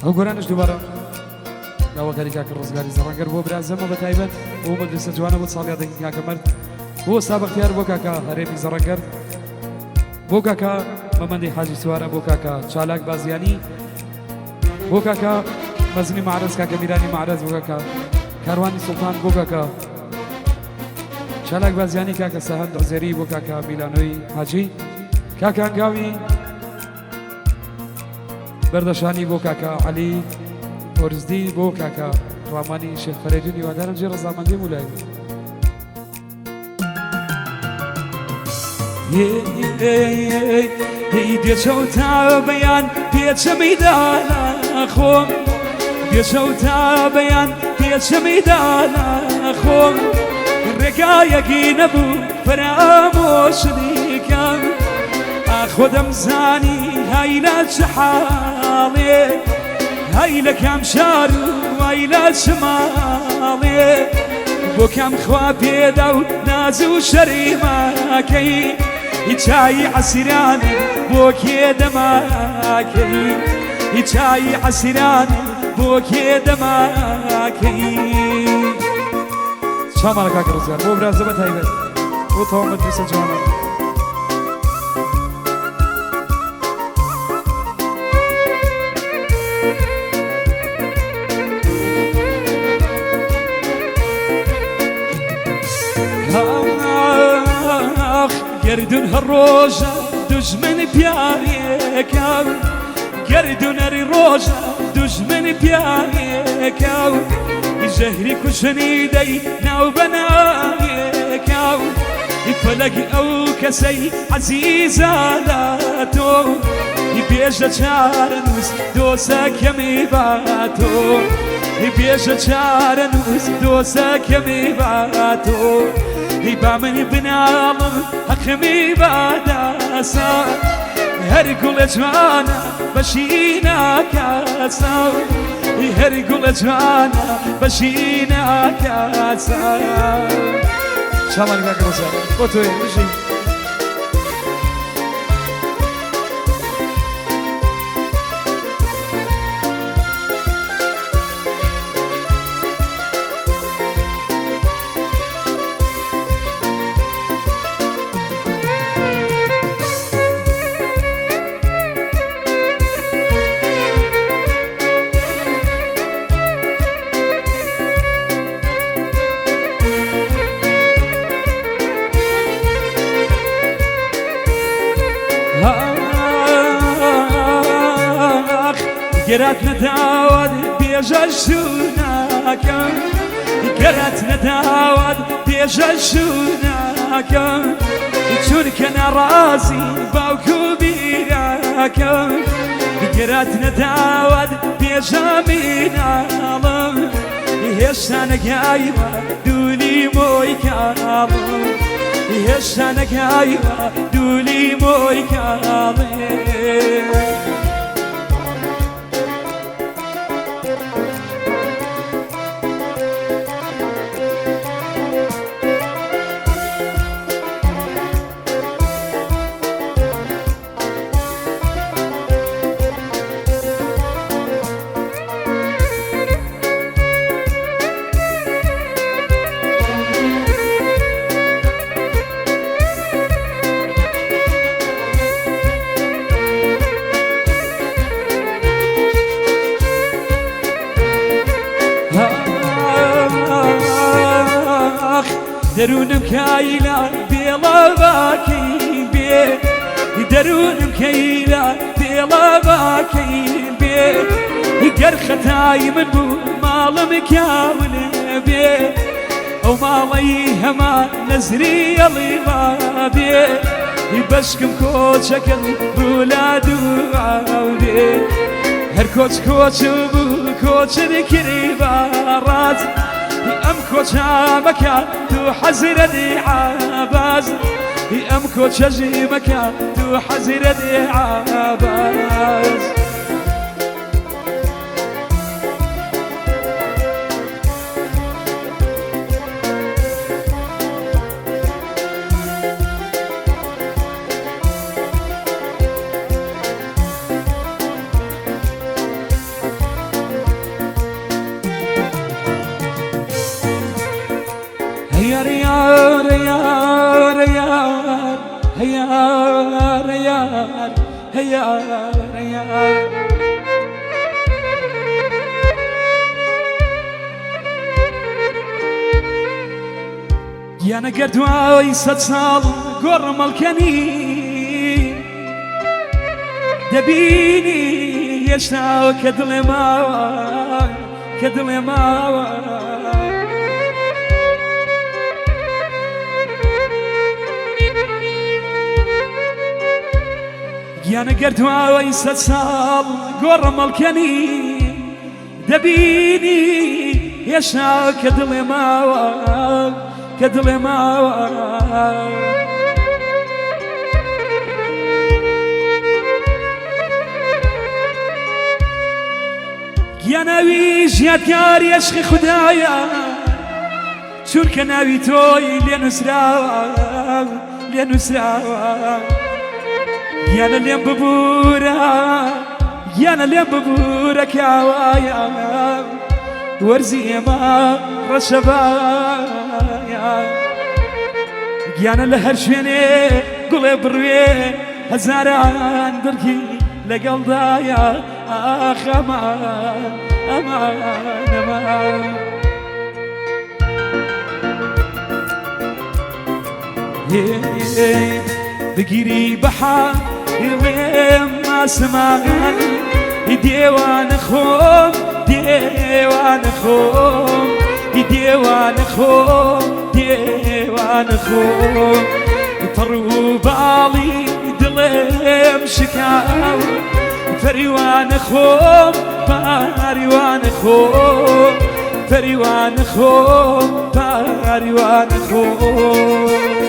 ئەو گۆرانش دووبارە داواکاری کاکە ڕزگاری زەڕەنگەر بۆ برازەمە بە تایبەت بۆ مەجلیسە جوانە بۆ ساڵیادەی کاکە مەرد بۆ ئێستا بەختیار بۆ کاکە هەرێمی زەڕەنگەر بۆ کاکە مەمەندی حاجی سوارە بۆ کاکە چالاک بازیانی بۆ کاکە مەزنی معرز کاکە میرانی معرز بۆ کاکە کاروانی سوڵتان بۆ کاکە چالاک بازیانی کاکە سەهەند عزێری بۆ کاکە میلانۆی حاجی کاکە ئەنگاوی بەردەشانی بۆ کاکە عەلی ئۆرزدی بۆ کاکە ڕامانی شێخ فەرێدی هیوادارم جێ ڕەزامەندی مولای دێچەوتا بەیان پێچە مەیدانە خۆم دێچەوتا بەیان پێچە مەیدانە خۆم ڕێگایەکی نەبوو فرامۆشنیکەم ئاخۆ دەمزانی هەی لە چ حاڵێ هەی لە کام شار و هەی لە چ ماڵێ بۆ کام خوا پێدا و ناز و شەریماکەی هیچ چای عەسیران بۆ کێ دەماکەی هیچ چای عەسیران بۆ کێ دەماکەی چامانە کاکە ڕزگار بۆ برازە بە تایبەت بۆ تەواو مەجلیسە جوانە گردون هەر ڕۆژە دوژمن پیاوێکەم گردون هەری ڕۆژە دوژمن پیاوێکەم ژەهری کوشنی دەی ناو بەناوێکەم فەلەکی ئەو کەسەی عەزیزە لە تۆ بێژە چارە نووس دۆسەکەمی با تۆ بێژە چارە نووس دۆسەکەمی با تۆ با من بناڵم حەقمی باداسا هەر گوڵە جوانە بەشی ناکاسا هەر گوڵە جوانە بەشی ناکاسا چامانە کاکە ڕزگار بۆ تۆیە بژین گەرات نەداوات پێشە شووناکەم گەرات نەداوات پێشە شووناکەم چونکە ناڕازی باوکو و بیراکەم گەرات نەداوات پێشە میناڵم هێشتا نەگایمە دوولی مۆی کاڵم هێشتا نەگایمە دوولی مۆی کاڵم دەروونم کایلا بێڵاواکەی بێ دەروونم کەیلا بێڵاواکەی بێ گەر خەتای من بوو ماڵم کاون بێ ئەو ماڵەی هەمان نەزری ئەڵیما بێ بەشکم کۆچەکەم بولاد و ئاو بێ هەر کۆچ کۆچ بوو کۆچن کردی باڕات ئەم کۆچە مەکە تو حەزرەتی عاباز ئەم کۆچەژی مەکە تو حەزرەتی عاباز هيار هيار هيار يا نقرد ويسد صال قرم الكني دبيني يشتاو كدل ما كدل ما يا نقرد ويسد صال قرم الكني دبيني يشتاو كدل ما كدل ما يا ناوي جيادكار يشخي خدايا شورك ناوي توي لنسرا لنسرا يا نليم ببورا يا نليم ببورا كاوايا ورزي ما رشبايا يانا لهرشيني قولي بروي هزاران دركي لقلدايا آخ أمان أمان أمان بقيري بحا يوم ما سمان ديوان خوم ديوان خوم ديوان خوم ديوان خوم فرو بالي دلم شكاو فريوان خوم فريوان خوم فريوان خوم فريوان خوم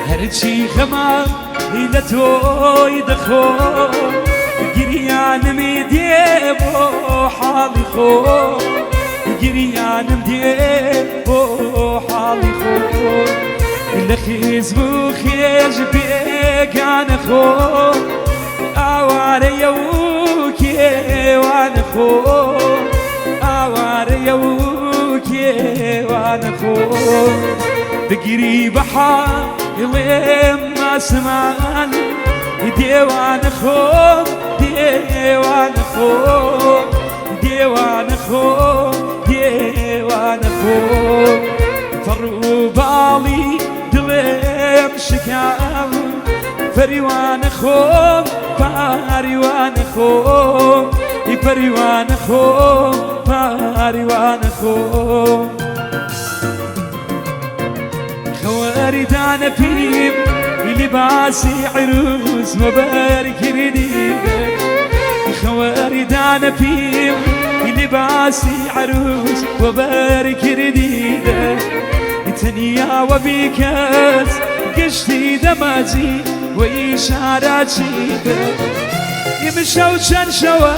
هرشي خما إلى توي دخو قريان مديبو حالي خو قريان مديبو حالي خو إلا خيز بخيج بيقان خو أواري يوكي وانا خو أواري يوكي وانا خو بقري بحار يلم ما سمان ديوان خوم ديوان خوم ديوان خوم ديوان خوم فرو بالي دلم شكاو فريوان خوم فريوان خوم فريوان خوم فريوان خوم خواريدانا فيم لباسي عروس مبارك رديدك خواريدانا فيم لباسي عروس وبارك رديدك تنيا وبيكاس قشتي دمازي وإشارات شيدك يمشوا شنشوا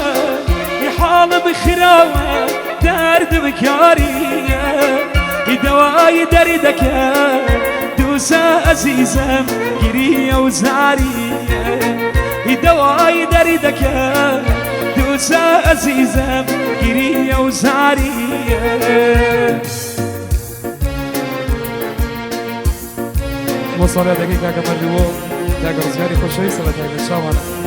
يحال بخراوة دارد بكارية دواي دردك دوسا عزيزم قرية وزارية دواي دردك دوسا عزيزم قرية وزارية مصاري دقيقة كمان اليوم داقة رزقاري خوشي سلا داقة شاوانا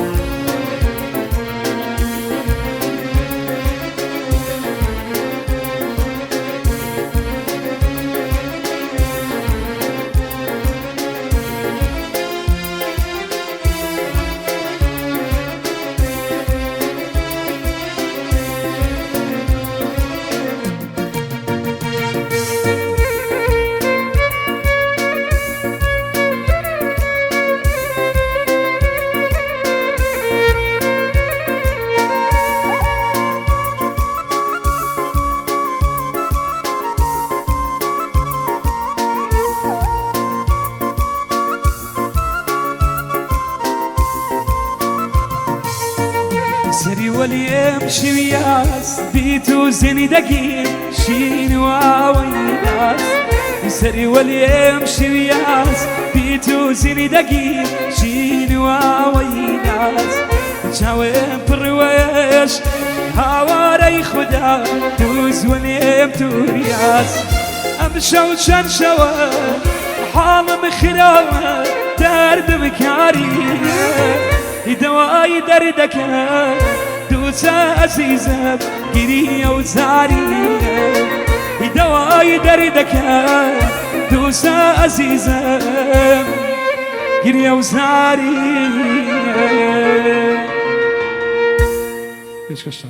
واليمشي وياس بيتو زيني دقيق شين واويناس يسري واليمشي وياس بيتو زيني دقيق شين واويناس جاوين برويش هاواري خدا دوز واليم تورياس امشو شنشوه حال مخراوه درد مكاري دواي دردك دوسة عزيزة قرية وزاري دواي دردك دوسة عزيزة قرية وزاري ايش كشان